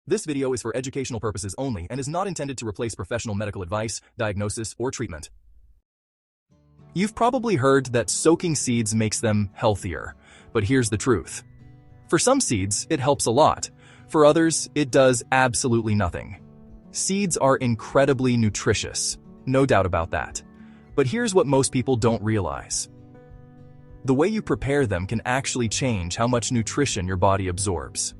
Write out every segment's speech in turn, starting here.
This video is for educational purposes only and is not intended to replace professional medical advice, diagnosis, or treatment. You've probably heard that soaking seeds makes them healthier, but here's the truth. For some seeds, it helps a lot. For others, it does absolutely nothing. Seeds are incredibly nutritious, no doubt about that. But here's what most people don't realize. The way you prepare them can actually change how much nutrition your body absorbs.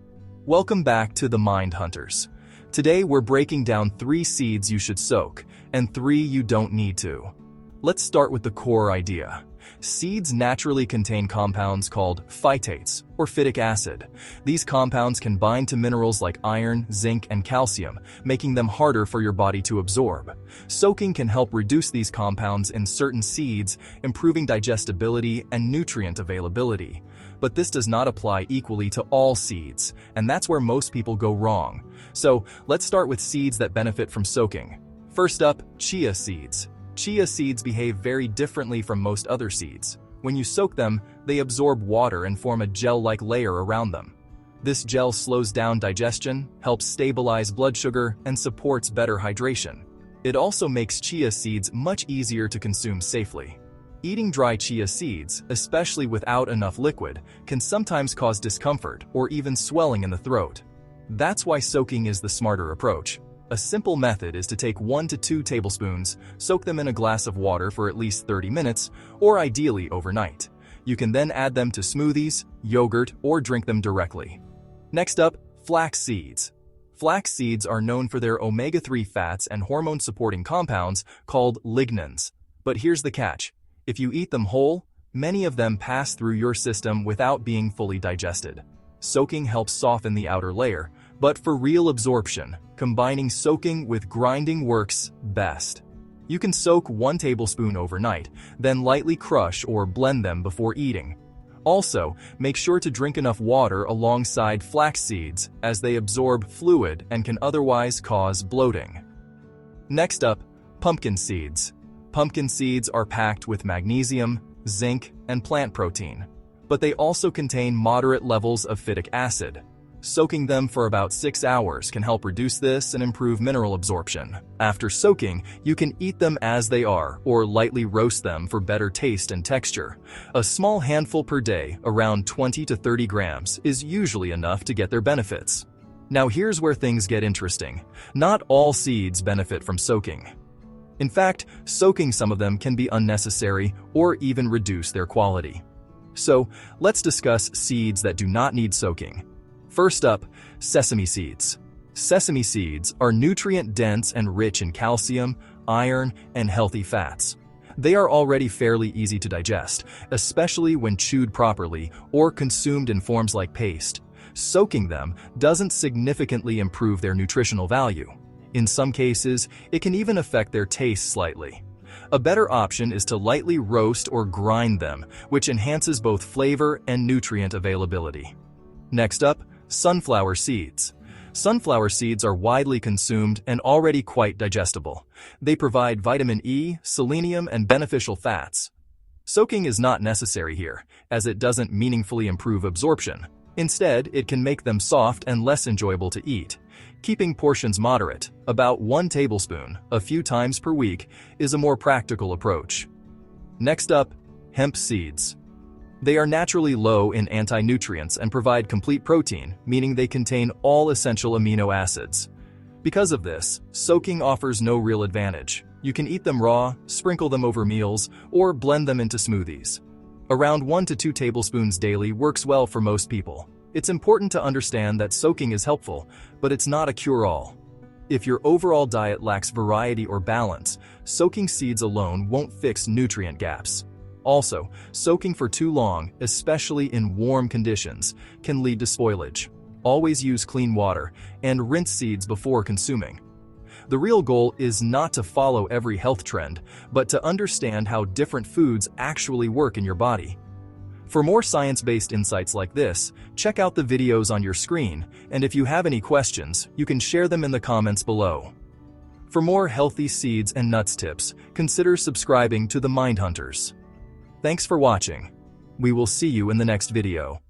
Welcome back to the Mindhunters. Today we're breaking down 3 seeds you should soak, and 3 you don't need to. Let's start with the core idea. Seeds naturally contain compounds called phytates, or phytic acid. These compounds can bind to minerals like iron, zinc, and calcium, making them harder for your body to absorb. Soaking can help reduce these compounds in certain seeds, improving digestibility and nutrient availability. But this does not apply equally to all seeds, and that's where most people go wrong. So let's start with seeds that benefit from soaking. First up, chia seeds. Chia seeds behave very differently from most other seeds. When you soak them, they absorb water and form a gel-like layer around them. This gel slows down digestion, helps stabilize blood sugar, and supports better hydration. It also makes chia seeds much easier to consume safely. Eating dry chia seeds, especially without enough liquid, can sometimes cause discomfort or even swelling in the throat. That's why soaking is the smarter approach. A simple method is to take 1 to 2 tablespoons, soak them in a glass of water for at least 30 minutes, or ideally overnight. You can then add them to smoothies, yogurt, or drink them directly. Next up, flax seeds. Flax seeds are known for their omega-3 fats and hormone-supporting compounds called lignans. But here's the catch. If you eat them whole, many of them pass through your system without being fully digested. Soaking helps soften the outer layer, but for real absorption, combining soaking with grinding works best. You can soak 1 tablespoon overnight, then lightly crush or blend them before eating. Also, make sure to drink enough water alongside flax seeds, as they absorb fluid and can otherwise cause bloating. Next up, pumpkin seeds. Pumpkin seeds are packed with magnesium, zinc, and plant protein, but they also contain moderate levels of phytic acid. Soaking them for about 6 hours can help reduce this and improve mineral absorption. After soaking, you can eat them as they are or lightly roast them for better taste and texture. A small handful per day, around 20 to 30 grams, is usually enough to get their benefits. Now here's where things get interesting. Not all seeds benefit from soaking. In fact, soaking some of them can be unnecessary or even reduce their quality. So, let's discuss seeds that do not need soaking. First up, sesame seeds. Sesame seeds are nutrient-dense and rich in calcium, iron, and healthy fats. They are already fairly easy to digest, especially when chewed properly or consumed in forms like paste. Soaking them doesn't significantly improve their nutritional value. In some cases, it can even affect their taste slightly. A better option is to lightly roast or grind them, which enhances both flavor and nutrient availability. Next up, sunflower seeds. Sunflower seeds are widely consumed and already quite digestible. They provide vitamin E, selenium, and beneficial fats. Soaking is not necessary here, as it doesn't meaningfully improve absorption. Instead, it can make them soft and less enjoyable to eat. Keeping portions moderate, about 1 tablespoon, a few times per week, is a more practical approach. Next up, hemp seeds. They are naturally low in anti-nutrients and provide complete protein, meaning they contain all essential amino acids. Because of this, soaking offers no real advantage. You can eat them raw, sprinkle them over meals, or blend them into smoothies. Around 1 to 2 tablespoons daily works well for most people. It's important to understand that soaking is helpful, but it's not a cure-all. If your overall diet lacks variety or balance, soaking seeds alone won't fix nutrient gaps. Also, soaking for too long, especially in warm conditions, can lead to spoilage. Always use clean water and rinse seeds before consuming. The real goal is not to follow every health trend, but to understand how different foods actually work in your body. For more science-based insights like this, check out the videos on your screen, and if you have any questions, you can share them in the comments below. For more healthy seeds and nuts tips, consider subscribing to the Mindhunters. Thanks for watching. We will see you in the next video.